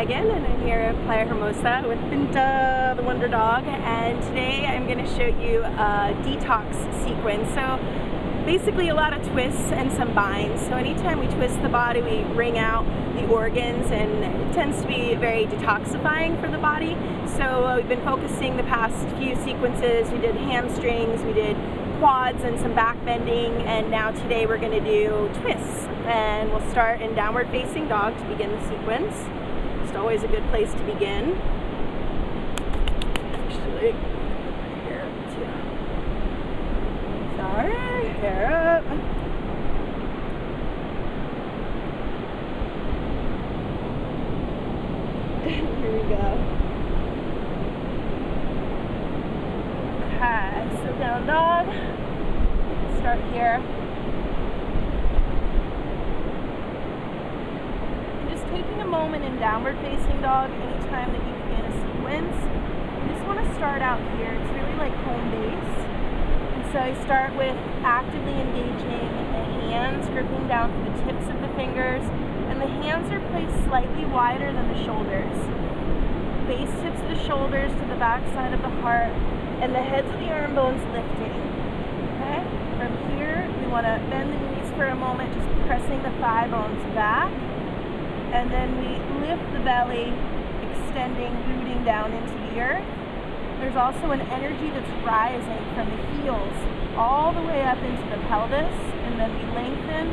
Megan, and I'm here at Playa Hermosa with Pinta, the Wonder Dog, and today I'm going to show you a detox sequence. So basically a lot of twists and some binds. So anytime we twist the body, we wring out the organs, and it tends to be very detoxifying for the body. So we've been focusing the past few sequences. We did hamstrings, we did quads and some back bending, and now today we're going to do twists. And we'll start in downward facing dog to begin the sequence. It's always a good place to begin. Actually, here too. Sorry, hair up. Here we go. Okay, so down dog. Start here. Taking a moment in downward facing dog anytime that you begin a sequence. You just want to start out here. It's really like home base. And so I start with actively engaging the hands, gripping down to the tips of the fingers, and the hands are placed slightly wider than the shoulders. Base tips of the shoulders to the back side of the heart, and the heads of the arm bones lifting. Okay? From here, we want to bend the knees for a moment, just pressing the thigh bones back. And then we lift the belly, extending, rooting down into the earth. There's also an energy that's rising from the heels all the way up into the pelvis, and then we lengthen.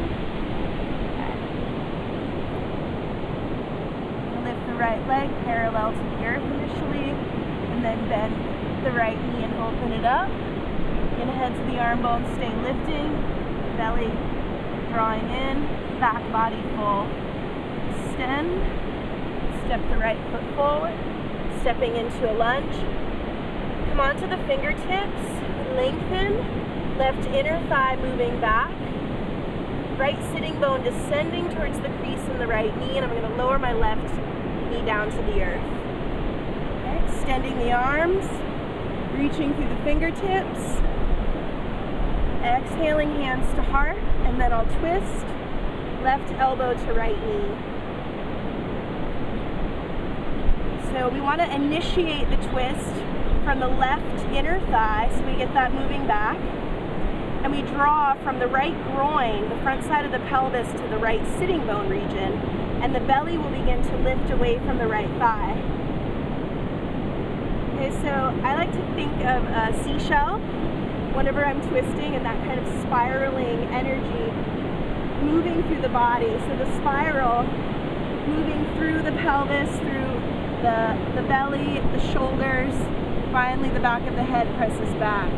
Lift the right leg parallel to the earth initially, and then bend the right knee and open it up. And heads of the arm bones stay lifting, belly drawing in, back body full. Extend, step the right foot forward, stepping into a lunge. Come onto the fingertips, lengthen, left inner thigh moving back, right sitting bone descending towards the crease in the right knee, and I'm going to lower my left knee down to the earth. Okay, extending the arms, reaching through the fingertips, exhaling hands to heart, and then I'll twist, left elbow to right knee. So we want to initiate the twist from the left inner thigh, so we get that moving back. And we draw from the right groin, the front side of the pelvis, to the right sitting bone region. And the belly will begin to lift away from the right thigh. Okay, so I like to think of a seashell whenever I'm twisting, and that kind of spiraling energy moving through the body. So the spiral moving through the pelvis, through the belly, the shoulders, finally the back of the head presses back.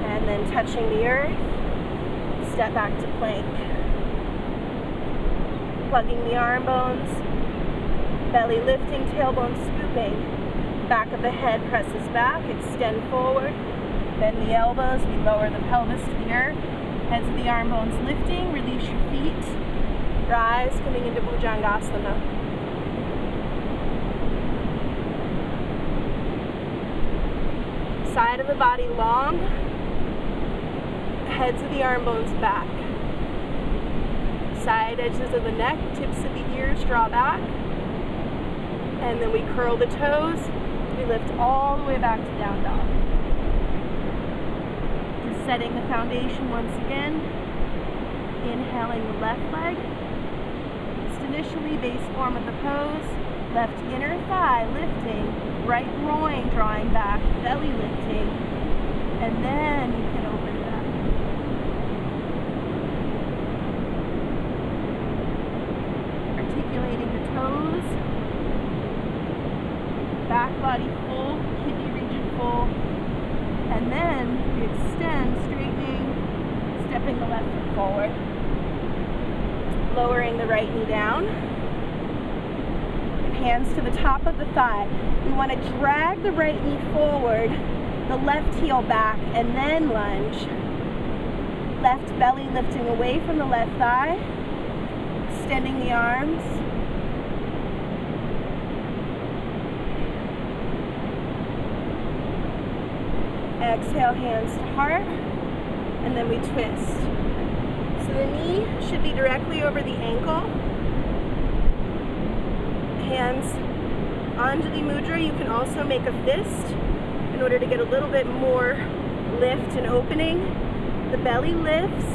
And then touching the earth, step back to plank. Plugging the arm bones, belly lifting, tailbone scooping, back of the head presses back, extend forward, bend the elbows, we lower the pelvis to the earth, heads of the arm bones lifting, release your feet. Rise, coming into Bhujangasana. Side of the body long, heads of the arm bones back. Side edges of the neck, tips of the ears draw back. And then we curl the toes, we lift all the way back to down dog. Just setting the foundation once again. Inhaling the left leg. Initially, base form of the pose, left inner thigh lifting, right groin drawing back, belly lifting, and then you can open it up. Articulating the toes, back body full, kidney region full, and then we extend, straightening, stepping the left foot forward. Lowering the right knee down, and hands to the top of the thigh. We want to drag the right knee forward, the left heel back, and then lunge. Left belly lifting away from the left thigh, extending the arms. Exhale, hands to heart, and then we twist. So the knee should be directly over the ankle, hands Anjali Mudra. You can also make a fist in order to get a little bit more lift and opening. The belly lifts,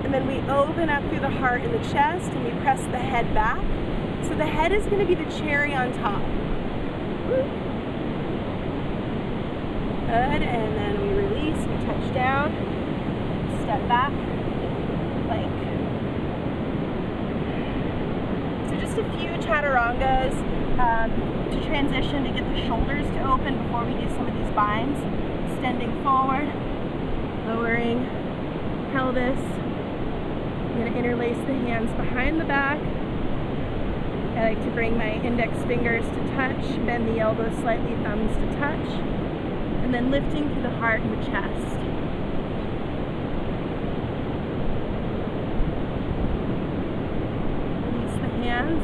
and then we open up through the heart and the chest, and we press the head back. So the head is going to be the cherry on top. Good, and then we release, we touch down, step back, plank. So just a few chaturangas to transition to get the shoulders to open before we do some of these binds. Extending forward, lowering pelvis. I'm going to interlace the hands behind the back. I like to bring my index fingers to touch, bend the elbows slightly, thumbs to touch, and then lifting through the heart and the chest. Release the hands,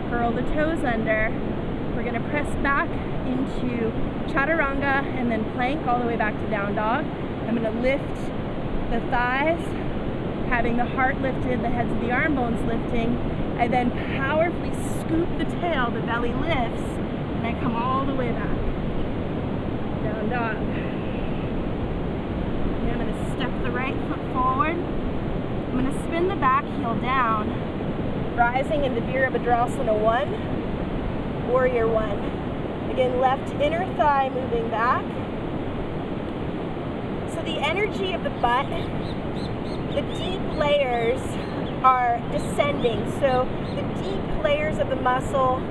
curl the toes under. We're going to press back into chaturanga and then plank all the way back to down dog. I'm going to lift the thighs, having the heart lifted, the heads of the arm bones lifting. I then powerfully scoop the tail, the belly lifts, and I come all the way back. Down dog. And I'm going to step the right foot forward. I'm going to spin the back heel down, rising into Virabhadrasana 1, Warrior 1. Again, left inner thigh moving back. So the energy of the butt, the deep layers are descending. So the deep layers of the muscle,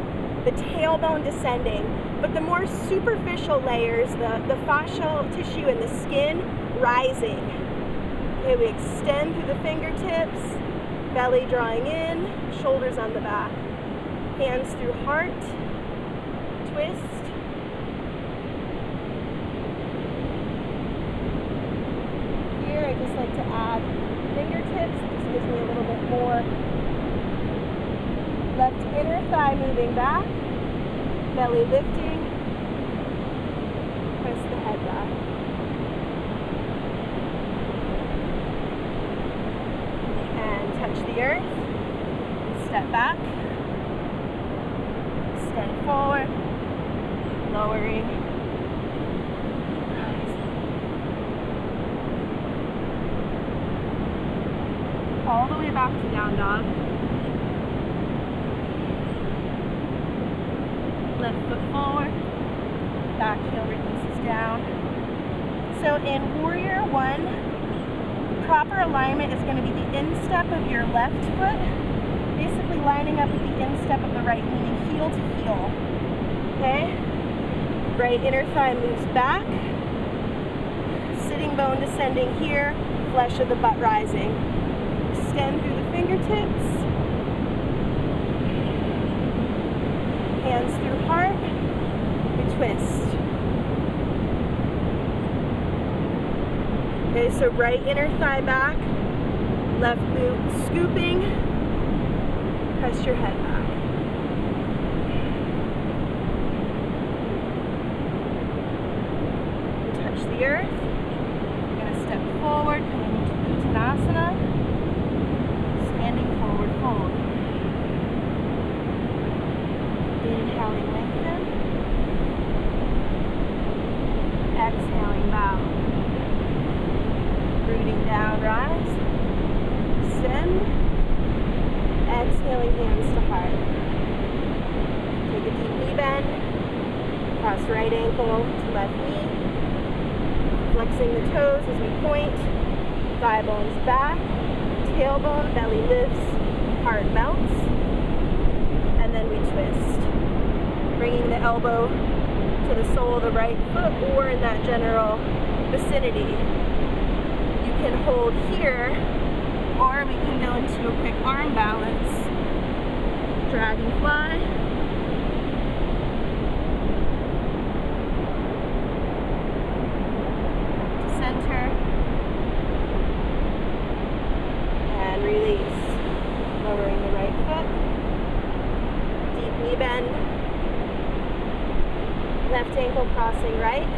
the tailbone descending, but the more superficial layers, the fascial tissue and the skin rising. Okay, we extend through the fingertips, belly drawing in, shoulders on the back. Hands through heart, twist. Here I just like to add fingertips. It just gives me a little bit more. Left inner thigh moving back, belly lifting, press the head back. And touch the earth, step back, extend forward, lowering, rising. All the way back to down dog. Left foot forward, back heel releases down. So in Warrior 1, proper alignment is going to be the instep of your left foot, basically lining up with the instep of the right, meaning heel to heel. Okay? Right inner thigh moves back, sitting bone descending here, flesh of the butt rising. Extend through the fingertips. Hands through heart, we twist. Okay, so right inner thigh back, left glute scooping, press your head back. Touch the earth. We're going to step forward, coming into Uttanasana, standing forward fold. Inhaling, lengthen. Exhaling, bow. Rooting down, rise. Extend. Exhaling, hands to heart. Take a deep knee bend. Cross right ankle to left knee. Flexing the toes as we point. Thigh bones back. Tailbone, belly lifts, heart melts. And then we twist. Bringing the elbow to the sole of the right foot or in that general vicinity. You can hold here, or we can go into a quick arm balance. Dragonfly. To center. And release. Lowering the right foot. Deep knee bend. Left ankle crossing right,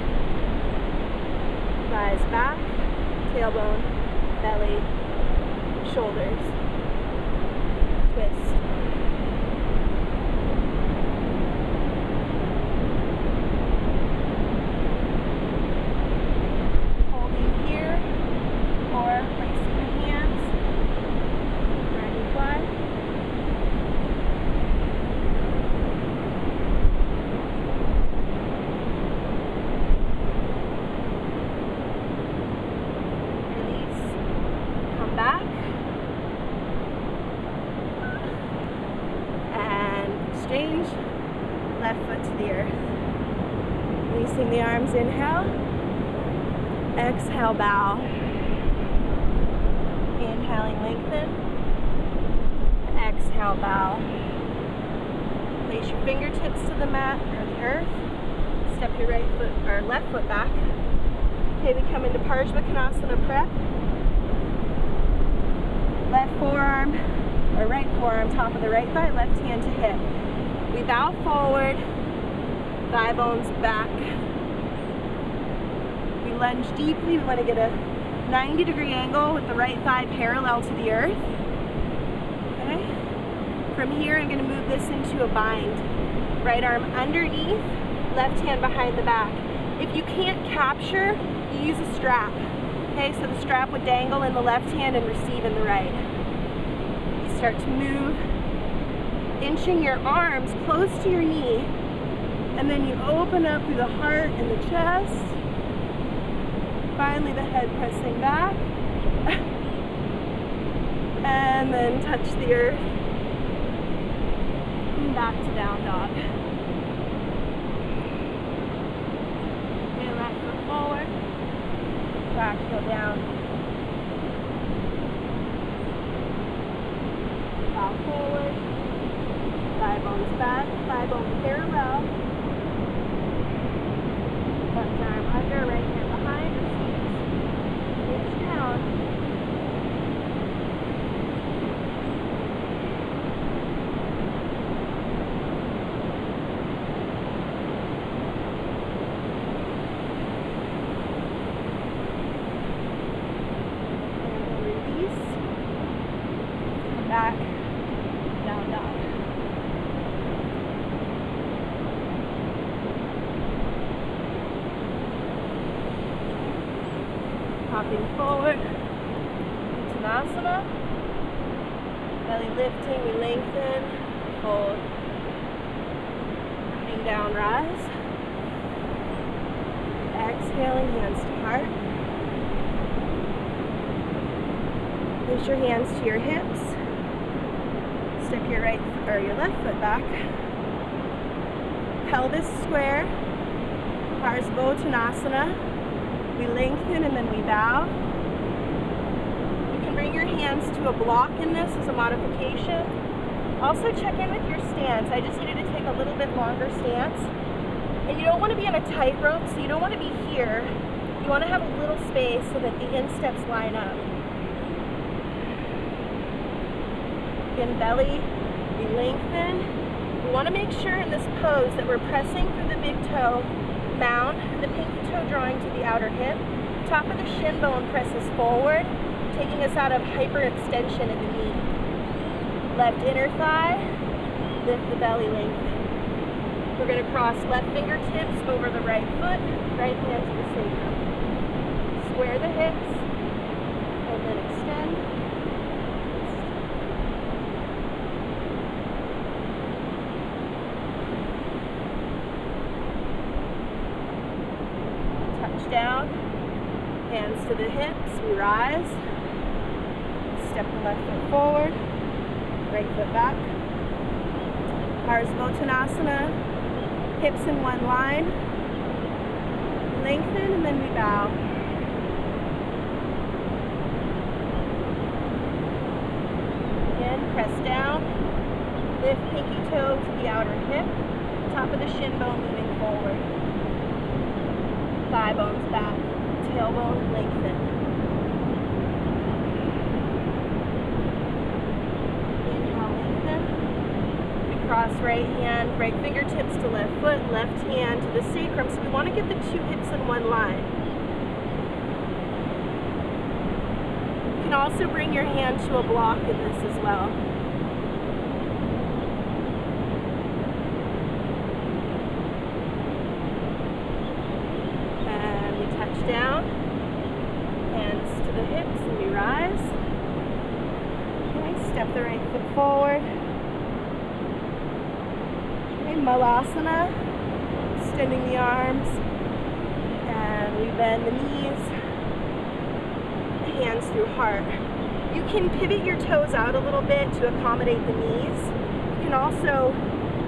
thighs back, tailbone, belly, shoulders, twist. arms, inhale. Exhale, bow. Inhaling, lengthen. Exhale, bow. Place your fingertips to the mat or the earth. Step your right foot or left foot back. Okay, we come into Parsvakonasana prep. Left forearm or right forearm, top of the right thigh, left hand to hip. We bow forward, thigh bones back. We lunge deeply. We want to get a 90-degree angle with the right thigh parallel to the earth. Okay. From here, I'm going to move this into a bind. Right arm underneath, left hand behind the back. If you can't capture, you use a strap. Okay, so the strap would dangle in the left hand and receive in the right. You start to move, inching your arms close to your knee, and then you open up through the heart and the chest. Finally, the head pressing back, and then touch the earth, and back to down dog. Okay, left foot forward, back heel down, bow forward, thigh bones back, thigh bone parallel, left arm under, right hand behind, reach down, back, down dog. Hopping forward, Uttanasana. Belly lifting, we lengthen, hold. Coming down, rise. Exhaling, hands to heart. Place your hands to your hips. Step your right or your left foot back. Pelvis square. Parsvakonasana. We lengthen and then we bow. You can bring your hands to a block in this as a modification. Also check in with your stance. I just needed to take a little bit longer stance. And you don't want to be on a tightrope, so you don't want to be here. You want to have a little space so that the insteps line up. Again, belly, we lengthen. We want to make sure in this pose that we're pressing through the big toe mound, the pinky toe drawing to the outer hip. Top of the shin bone presses forward, taking us out of hyperextension at the knee. Left inner thigh, lift the belly, lengthen. We're going to cross left fingertips over the right foot, right hand to the sacrum. Square the hips, and then extend. Down, hands to the hips, we rise, step the left foot forward, right foot back, Parsvakonasana, hips in one line, lengthen and then we bow. Again, press down, lift pinky toe to the outer hip, top of the shin bone moving forward. Thigh bones back, tailbone lengthen. Inhale, lengthen. We cross right hand, right fingertips to left foot, left hand to the sacrum. So we want to get the two hips in one line. You can also bring your hand to a block in this as well. Down, hands to the hips, and we rise. Okay, step the right foot forward. Okay, Malasana, extending the arms, and we bend the knees, hands through heart. You can pivot your toes out a little bit to accommodate the knees. You can also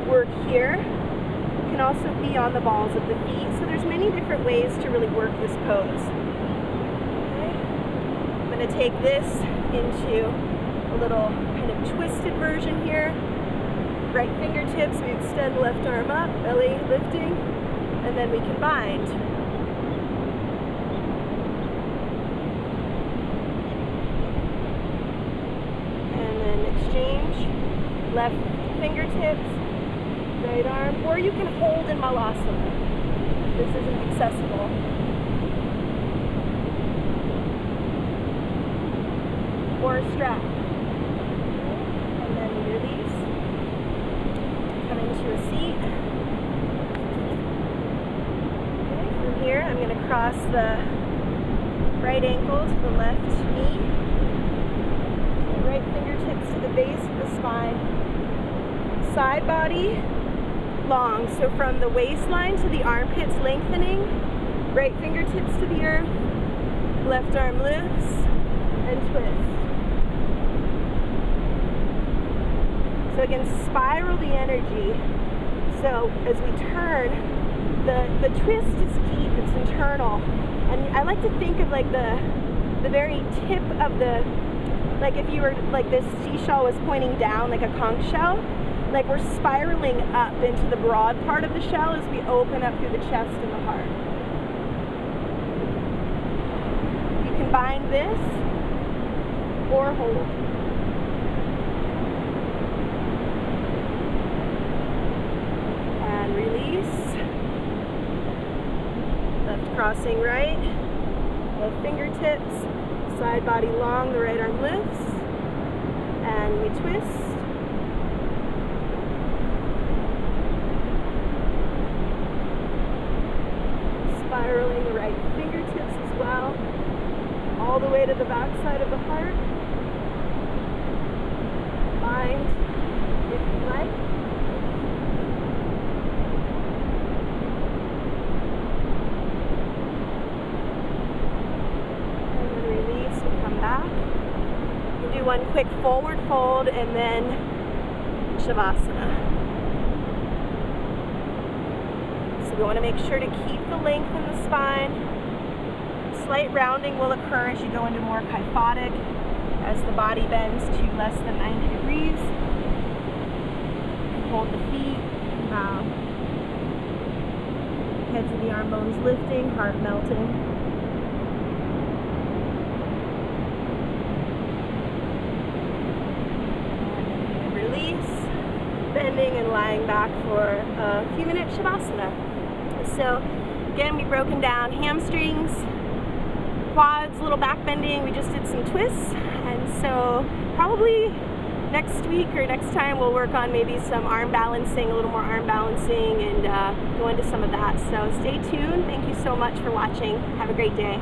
work here. You can can also be on the balls of the feet. So there's many different ways to really work this pose. Okay. I'm going to take this into a little kind of twisted version here. Right fingertips, we extend left arm up, belly lifting, and then we can bind. And then exchange, left fingertips, right arm, or you can hold in Malasana. This isn't accessible. Or a strap. And then we release. Come into a seat. Okay, from here, I'm going to cross the right ankle to the left knee. Right fingertips to the base of the spine. Side body long, so from the waistline to the armpits lengthening. Right fingertips to the earth. Left arm lifts and twists. So again, spiral the energy. So as we turn, the twist is deep, it's internal. And I like to think of like the very tip of the, like if you were, like this seashell was pointing down like a conch shell, like we're spiraling up into the broad part of the shell as we open up through the chest and the heart. You can bind this or hold. Release, left crossing right, left fingertips, side body long, the right arm lifts, and we twist. Spiraling the right fingertips as well, all the way to the back side of the heart. Bind if you like. Do one quick forward fold and then Shavasana. So we want to make sure to keep the length in the spine. Slight rounding will occur as you go into more kyphotic, as the body bends to less than 90 degrees. Hold the feet, bow. Heads of the arm bones lifting, heart melting. Bending and lying back for a few minutes Shavasana. So again, we've broken down hamstrings, quads, a little back bending. We just did some twists, and so probably next week or next time we'll work on maybe some arm balancing, a little more arm balancing, and go into some of that. So stay tuned. Thank you so much for watching. Have a great day.